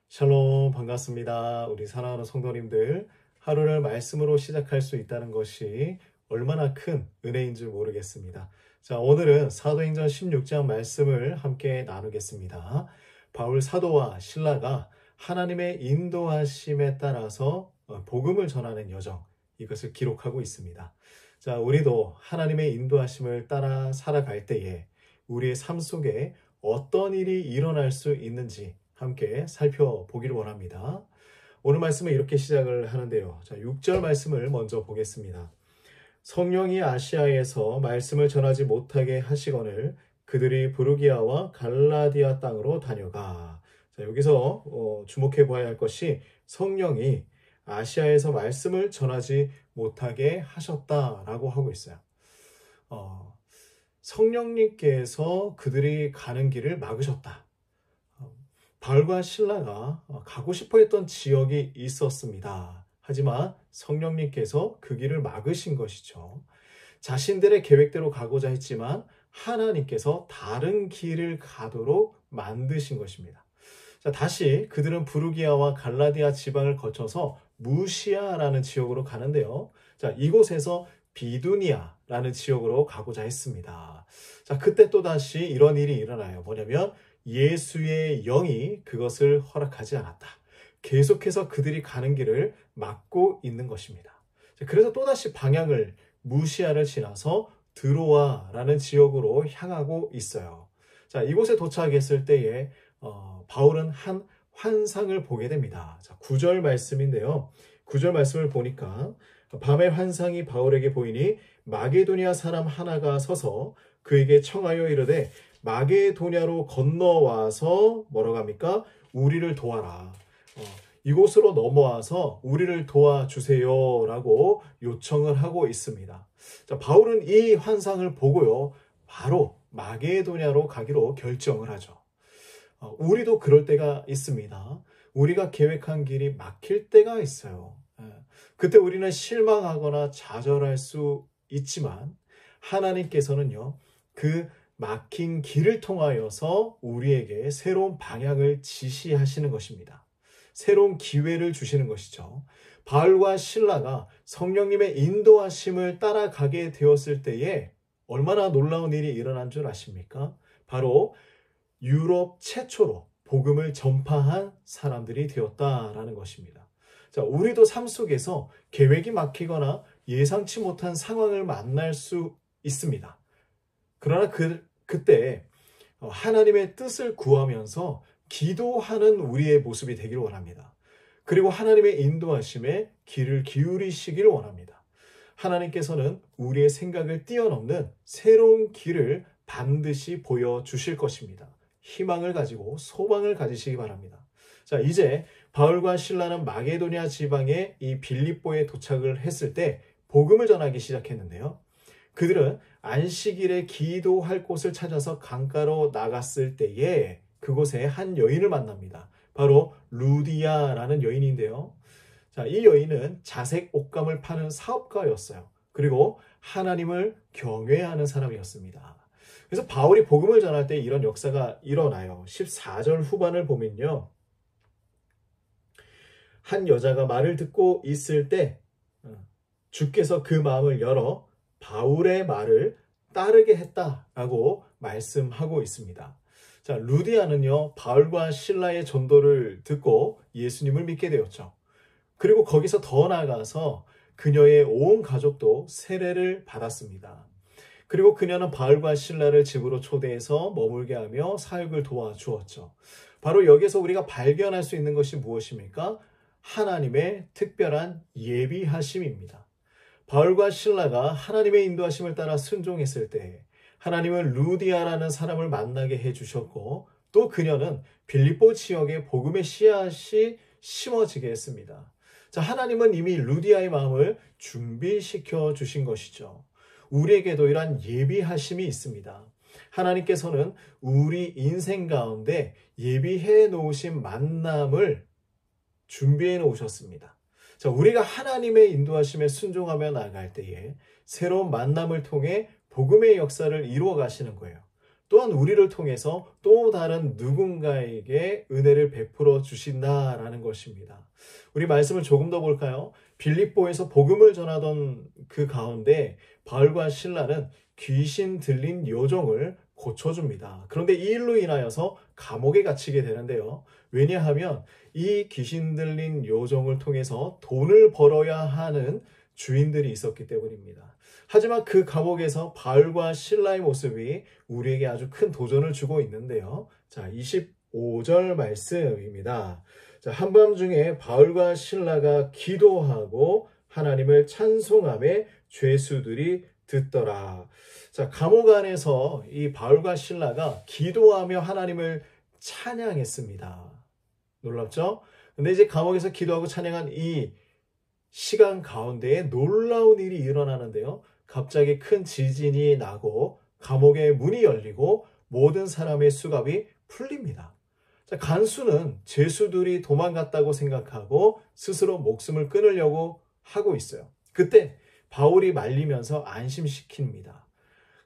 샬롬 반갑습니다. 우리 사랑하는 성도님들, 하루를 말씀으로 시작할 수 있다는 것이 얼마나 큰 은혜인 줄 모르겠습니다. 자, 오늘은 사도행전 16장 말씀을 함께 나누겠습니다. 바울 사도와 실라가 하나님의 인도하심에 따라서 복음을 전하는 여정, 이것을 기록하고 있습니다. 자, 우리도 하나님의 인도하심을 따라 살아갈 때에 우리의 삶 속에 어떤 일이 일어날 수 있는지 함께 살펴보기를 원합니다. 오늘 말씀은 이렇게 시작을 하는데요. 자, 6절 말씀을 먼저 보겠습니다. 성령이 아시아에서 말씀을 전하지 못하게 하시거늘 그들이 부르기아와 갈라디아 땅으로 다녀가. 자, 여기서 주목해 보아야 할 것이 성령이 아시아에서 말씀을 전하지 못하게 하셨다라고 하고 있어요. 성령님께서 그들이 가는 길을 막으셨다. 바울과 실라가 가고 싶어 했던 지역이 있었습니다. 하지만 성령님께서 그 길을 막으신 것이죠. 자신들의 계획대로 가고자 했지만 하나님께서 다른 길을 가도록 만드신 것입니다. 자, 다시 그들은 부르기아와 갈라디아 지방을 거쳐서 무시아라는 지역으로 가는데요. 자, 이곳에서 비두니아라는 지역으로 가고자 했습니다. 자, 그때 또다시 이런 일이 일어나요. 뭐냐면 예수의 영이 그것을 허락하지 않았다. 계속해서 그들이 가는 길을 막고 있는 것입니다. 그래서 또다시 방향을 무시아를 지나서 드로아라는 지역으로 향하고 있어요. 자, 이곳에 도착했을 때에 바울은 한 환상을 보게 됩니다. 자, 9절 말씀인데요. 9절 말씀을 보니까 밤에 환상이 바울에게 보이니 마게도니아 사람 하나가 서서 그에게 청하여 이르되 마게도냐로 건너와서 뭐라고 합니까? 우리를 도와라. 이곳으로 넘어와서 우리를 도와주세요 라고 요청을 하고 있습니다. 자, 바울은 이 환상을 보고요, 바로 마게도냐로 가기로 결정을 하죠. 우리도 그럴 때가 있습니다. 우리가 계획한 길이 막힐 때가 있어요. 그때 우리는 실망하거나 좌절할 수 있지만 하나님께서는요, 그 막힌 길을 통하여서 우리에게 새로운 방향을 지시하시는 것입니다. 새로운 기회를 주시는 것이죠. 바울과 실라가 성령님의 인도하심을 따라가게 되었을 때에 얼마나 놀라운 일이 일어난 줄 아십니까? 바로 유럽 최초로 복음을 전파한 사람들이 되었다라는 것입니다. 자, 우리도 삶 속에서 계획이 막히거나 예상치 못한 상황을 만날 수 있습니다. 그러나 그때 하나님의 뜻을 구하면서 기도하는 우리의 모습이 되기를 원합니다. 그리고 하나님의 인도하심에 귀를 기울이시기를 원합니다. 하나님께서는 우리의 생각을 뛰어넘는 새로운 길을 반드시 보여주실 것입니다. 희망을 가지고 소망을 가지시기 바랍니다. 자, 이제 바울과 실라는 마게도냐 지방의 이 빌립보에 도착을 했을 때 복음을 전하기 시작했는데요. 그들은 안식일에 기도할 곳을 찾아서 강가로 나갔을 때에 그곳에 한 여인을 만납니다. 바로 루디아라는 여인인데요. 자, 이 여인은 자색 옷감을 파는 사업가였어요. 그리고 하나님을 경외하는 사람이었습니다. 그래서 바울이 복음을 전할 때 이런 역사가 일어나요. 14절 후반을 보면요. 한 여자가 말을 듣고 있을 때 주께서 그 마음을 열어 바울의 말을 따르게 했다라고 말씀하고 있습니다. 자, 루디아는요, 바울과 실라의 전도를 듣고 예수님을 믿게 되었죠. 그리고 거기서 더 나아가서 그녀의 온 가족도 세례를 받았습니다. 그리고 그녀는 바울과 실라를 집으로 초대해서 머물게 하며 사역을 도와주었죠. 바로 여기서 우리가 발견할 수 있는 것이 무엇입니까? 하나님의 특별한 예비하심입니다. 바울과 실라가 하나님의 인도하심을 따라 순종했을 때 하나님은 루디아라는 사람을 만나게 해주셨고 또 그녀는 빌립보 지역에 복음의 씨앗이 심어지게 했습니다. 자, 하나님은 이미 루디아의 마음을 준비시켜 주신 것이죠. 우리에게도 이러한 예비하심이 있습니다. 하나님께서는 우리 인생 가운데 예비해 놓으신 만남을 준비해 놓으셨습니다. 자, 우리가 하나님의 인도하심에 순종하며 나아갈 때에 새로운 만남을 통해 복음의 역사를 이루어 가시는 거예요. 또한 우리를 통해서 또 다른 누군가에게 은혜를 베풀어 주신다라는 것입니다. 우리 말씀을 조금 더 볼까요? 빌립보에서 복음을 전하던 그 가운데 바울과 실라는 귀신 들린 요정을 고쳐줍니다. 그런데 이 일로 인하여서 감옥에 갇히게 되는데요. 왜냐하면 이 귀신 들린 요정을 통해서 돈을 벌어야 하는 주인들이 있었기 때문입니다. 하지만 그 감옥에서 바울과 실라의 모습이 우리에게 아주 큰 도전을 주고 있는데요. 자, 25절 말씀입니다. 자, 한밤중에 바울과 실라가 기도하고 하나님을 찬송하며 죄수들이 듣더라. 자, 감옥 안에서 이 바울과 실라가 기도하며 하나님을 찬양했습니다. 놀랍죠? 근데 이제 감옥에서 기도하고 찬양한 이 시간 가운데에 놀라운 일이 일어나는데요. 갑자기 큰 지진이 나고 감옥의 문이 열리고 모든 사람의 수갑이 풀립니다. 자, 간수는 죄수들이 도망갔다고 생각하고 스스로 목숨을 끊으려고 하고 있어요. 그때 바울이 말리면서 안심시킵니다.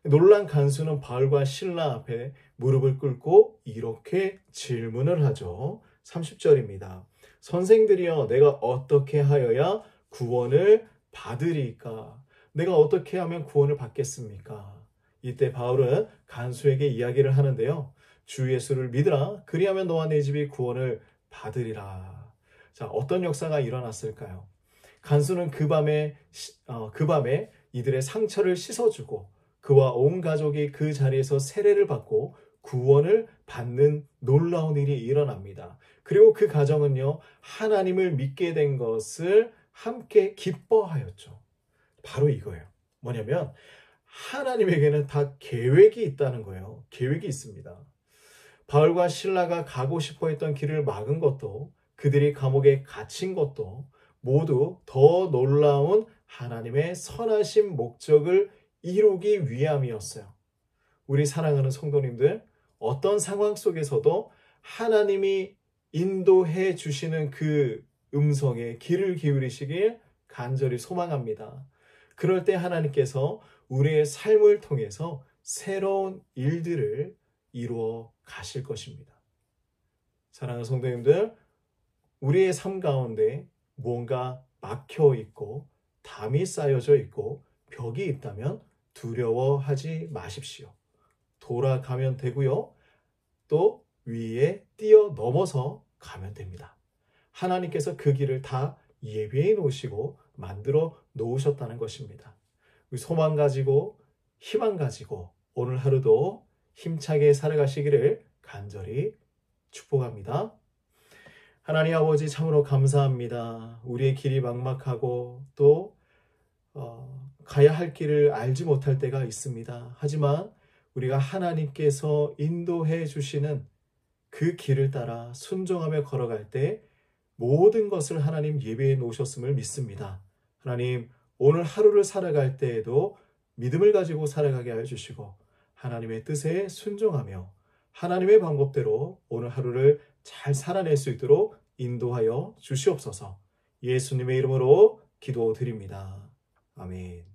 놀란 간수는 바울과 실라 앞에 무릎을 꿇고 이렇게 질문을 하죠. 30절입니다. 선생들이여, 내가 어떻게 하여야 구원을 받으리까? 내가 어떻게 하면 구원을 받겠습니까? 이때 바울은 간수에게 이야기를 하는데요. 주 예수를 믿으라. 그리하면 너와 내 집이 구원을 받으리라. 자, 어떤 역사가 일어났을까요? 간수는 그 밤에 이들의 상처를 씻어주고 그와 온 가족이 그 자리에서 세례를 받고 구원을 받는 놀라운 일이 일어납니다. 그리고 그 가정은요, 하나님을 믿게 된 것을 함께 기뻐하였죠. 바로 이거예요. 뭐냐면 하나님에게는 다 계획이 있다는 거예요. 계획이 있습니다. 바울과 실라가 가고 싶어 했던 길을 막은 것도, 그들이 감옥에 갇힌 것도 모두 더 놀라운 하나님의 선하신 목적을 이루기 위함이었어요. 우리 사랑하는 성도님들, 어떤 상황 속에서도 하나님이 인도해 주시는 그 음성에 귀를 기울이시길 간절히 소망합니다. 그럴 때 하나님께서 우리의 삶을 통해서 새로운 일들을 이루어 가실 것입니다. 사랑하는 성도님들, 우리의 삶 가운데 뭔가 막혀 있고 담이 쌓여져 있고 벽이 있다면 두려워하지 마십시오. 돌아가면 되고요. 또 위에 뛰어넘어서 가면 됩니다. 하나님께서 그 길을 다 예비해 놓으시고 만들어 놓으셨다는 것입니다. 소망 가지고 희망 가지고 오늘 하루도 힘차게 살아가시기를 간절히 축복합니다. 하나님 아버지, 참으로 감사합니다. 우리의 길이 막막하고 또 가야 할 길을 알지 못할 때가 있습니다. 하지만 우리가 하나님께서 인도해 주시는 그 길을 따라 순종하며 걸어갈 때 모든 것을 하나님 예배해 놓으셨음을 믿습니다. 하나님, 오늘 하루를 살아갈 때에도 믿음을 가지고 살아가게 하여 주시고 하나님의 뜻에 순종하며 하나님의 방법대로 오늘 하루를 잘 살아낼 수 있도록 인도하여 주시옵소서. 예수님의 이름으로 기도드립니다. 아멘.